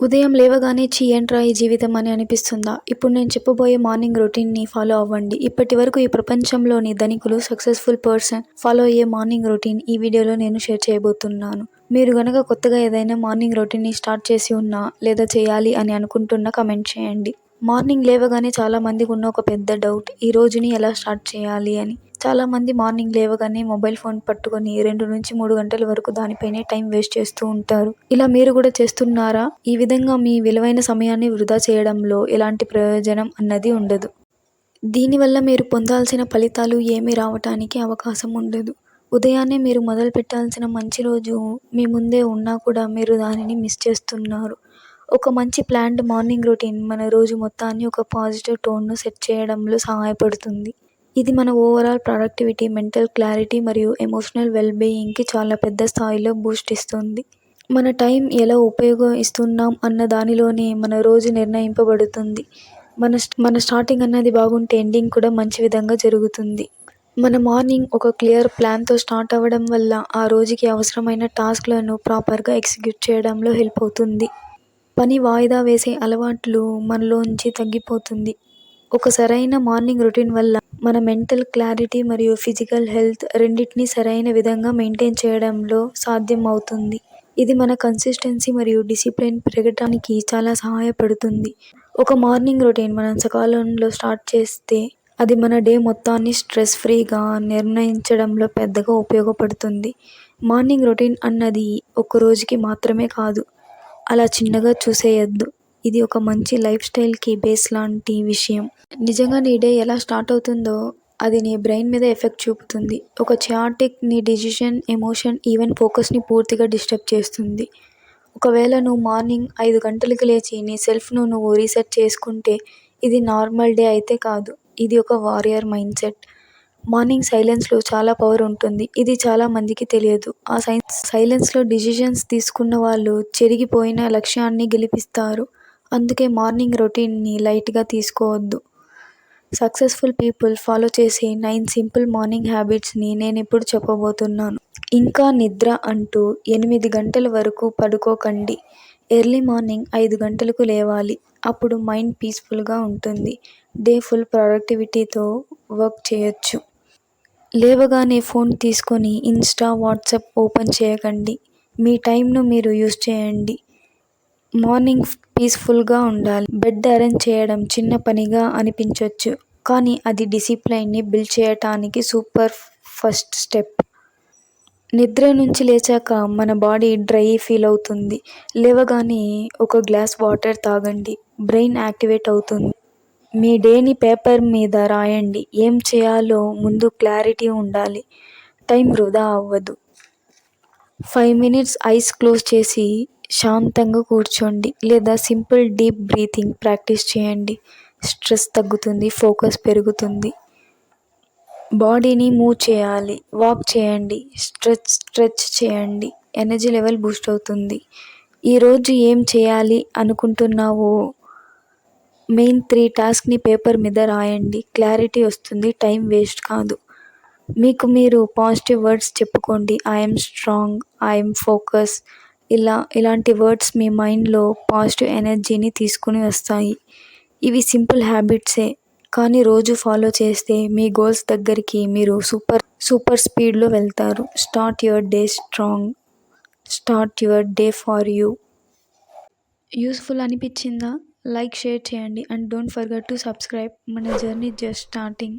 ఉదయం లేవగానే ఛీ! ఏంట్రా ఈ జీవితం అని అనిపిస్తుందా? ఇప్పుడు నేను చెప్పబోయే మార్నింగ్ రొటీన్‌ని ఫాలో అవ్వండి. ఇప్పటివరకు ఈ ప్రపంచంలోని ధనికులు, సక్సెస్‌ఫుల్ పర్సన్ ఫాలో అయ్యే మార్నింగ్ రొటీన్ ఈ వీడియోలో నేను షేర్ చేయబోతున్నాను. మీరు గనక కొత్తగా ఏదైనా మార్నింగ్ రొటీన్‌ని స్టార్ట్ చేసి ఉన్నా, లేదా చేయాలి అని అనుకుంటున్నా కామెంట్ చేయండి. మార్నింగ్ లేవగానే చాలా మందికి ఉన్న ఒక పెద్ద డౌట్, ఈ రోజుని ఎలా స్టార్ట్ చేయాలి అని. చాలా మంది మార్నింగ్ లేవగానే మొబైల్ ఫోన్ పట్టుకొని 2-3 గంటల వరకు దానిపైనే టైం వేస్ట్ చేస్తూ ఉంటారు. ఇలా మీరు కూడా చేస్తున్నారా? ఈ విధంగా మీ విలువైన సమయాన్ని వృధా చేయడంలో ఎలాంటి ప్రయోజనం అన్నది ఉండదు. దీనివల్ల మీరు పొందాల్సిన ఫలితాలు ఏమీ రావటానికి అవకాశం ఉండదు. ఉదయాన్నే మీరు మొదలు పెట్టాల్సిన మంచి రోజు మీ ముందే ఉన్నా కూడా మీరు దానిని మిస్ చేస్తున్నారు. ఒక మంచి ప్లాన్డ్ మార్నింగ్ రొటీన్ మన రోజు మొత్తాన్ని ఒక పాజిటివ్ టోన్‌ను సెట్ చేయడంలో సహాయపడుతుంది. ఇది మన ఓవరాల్ ప్రొడక్టివిటీ, మెంటల్ క్లారిటీ మరియు ఎమోషనల్ వెల్ బీయింగ్‌కి చాలా పెద్ద స్థాయిలో బూస్ట్ ఇస్తుంది. మన టైం ఎలా ఉపయోగిస్తున్నాం అన్న దానిలోనే మన రోజు నిర్ణయింపబడుతుంది. మన స్టార్టింగ్ అన్నది బాగుంటే ఎండింగ్ కూడా మంచి విధంగా జరుగుతుంది. మన మార్నింగ్ ఒక క్లియర్ ప్లాన్‌తో స్టార్ట్ అవ్వడం వల్ల ఆ రోజుకి అవసరమైన టాస్క్‌లను ప్రాపర్‌గా ఎగ్జిక్యూట్ చేయడంలో హెల్ప్ అవుతుంది. పని వాయిదా వేసే అలవాట్లు మనలోంచి తగ్గిపోతుంది. ఒక సరైన మార్నింగ్ రొటీన్ వల్ల మన మెంటల్ క్లారిటీ మరియు ఫిజికల్ హెల్త్ రెండిటిని సరైన విధంగా మెయింటైన్ చేయడంలో సాధ్యం అవుతుంది. ఇది మన కన్సిస్టెన్సీ మరియు డిసిప్లిన్ పెరగటానికి చాలా సహాయపడుతుంది. ఒక మార్నింగ్ రొటీన్ మనం సకాలంలో స్టార్ట్ చేస్తే అది మన డే మొత్తాన్ని స్ట్రెస్ ఫ్రీగా నిర్ణయించడంలో పెద్దగా ఉపయోగపడుతుంది. మార్నింగ్ రొటీన్ అన్నది ఒక రోజుకి మాత్రమే కాదు. అలా చిన్నగా చూసేయొద్దు. ఇది ఒక మంచి లైఫ్ స్టైల్‌కి బేస్ లాంటి విషయం. నిజంగా నీ డే ఎలా స్టార్ట్ అవుతుందో అది నీ బ్రెయిన్ మీద ఎఫెక్ట్ చూపుతుంది. ఒక చాటిక్ నీ డెసిషన్, ఎమోషన్, ఈవెన్ ఫోకస్‌ని పూర్తిగా డిస్టర్బ్ చేస్తుంది. ఒకవేళ నువ్వు మార్నింగ్ 5 గంటలకు లేచి నీ సెల్ఫ్‌ను నువ్వు రీసెట్ చేసుకుంటే ఇది నార్మల్ డే అయితే కాదు. ఇది ఒక వారియర్ మైండ్‌సెట్. మార్నింగ్ సైలెన్స్‌లో చాలా పవర్ ఉంటుంది. ఇది చాలా మందికి తెలియదు. ఆ సైలెన్స్‌లో డిసిషన్స్ తీసుకున్న వాళ్ళు చెరిగిపోయిన లక్ష్యాన్ని గెలిపిస్తారు. అందుకే మార్నింగ్ రొటీన్‌ని లైట్‌గా తీసుకోవద్దు. సక్సెస్‌ఫుల్ పీపుల్ ఫాలో చేసే 9 సింపుల్ మార్నింగ్ హ్యాబిట్స్‌ని నేనిప్పుడు చెప్పబోతున్నాను. ఇంకా నిద్ర అంటూ 8 గంటల వరకు పడుకోకండి. ఎర్లీ మార్నింగ్ 5 గంటలకు లేవాలి. అప్పుడు మైండ్ పీస్‌ఫుల్‌గా ఉంటుంది. డే ఫుల్ ప్రొడక్టివిటీతో వర్క్ చేయొచ్చు. లేవగానే ఫోన్ తీసుకొని ఇన్‌స్టా, వాట్సాప్ ఓపెన్ చేయకండి. మీ టైంను మీరు యూజ్ చేయండి. మార్నింగ్ పీస్‌ఫుల్‌గా ఉండాలి. బెడ్ అరేంజ్ చేయడం చిన్న పనిగా అనిపించొచ్చు. కానీ అది డిసిప్లైన్‌ని బిల్డ్ చేయటానికి సూపర్ ఫస్ట్ స్టెప్. నిద్ర నుంచి లేచాక మన బాడీ డ్రై ఫీల్ అవుతుంది. లేవగానే ఒక గ్లాస్ వాటర్ తాగండి. బ్రెయిన్ యాక్టివేట్ అవుతుంది. మీ డేని పేపర్ మీద రాయండి. ఏం చేయాలో ముందు క్లారిటీ ఉండాలి. టైం వృధా అవ్వదు. 5 మినిట్స్ ఐస్ క్లోజ్ చేసి శాంతంగా కూర్చోండి. లేదా సింపుల్ డీప్ బ్రీతింగ్ ప్రాక్టీస్ చేయండి. స్ట్రెస్ తగ్గుతుంది. ఫోకస్ పెరుగుతుంది. బాడీని మూవ్ చేయాలి. వాక్ చేయండి. స్ట్రెచ్ చేయండి. ఎనర్జీ లెవెల్ బూస్ట్ అవుతుంది. ఈరోజు ఏం చేయాలి అనుకుంటున్నావో మెయిన్ 3 టాస్క్‌ని పేపర్ మీద రాయండి. క్లారిటీ వస్తుంది. టైం వేస్ట్ కాదు. మీకు మీరు పాజిటివ్ వర్డ్స్ చెప్పుకోండి. I'm strong, I'm focus. ఇలాంటి వర్డ్స్ మీ మైండ్‌లో పాజిటివ్ ఎనర్జీని తీసుకుని వస్తాయి. ఇవి సింపుల్ హ్యాబిట్సే, కానీ రోజు ఫాలో చేస్తే మీ గోల్స్ దగ్గరికి మీరు సూపర్ స్పీడ్‌లో వెళ్తారు. Start your day strong. Start your day for you. Useful అనిపించిందా? లైక్, షేర్ చేయండి and don't forget to subscribe. మన జర్నీ జస్ట్ స్టార్టింగ్.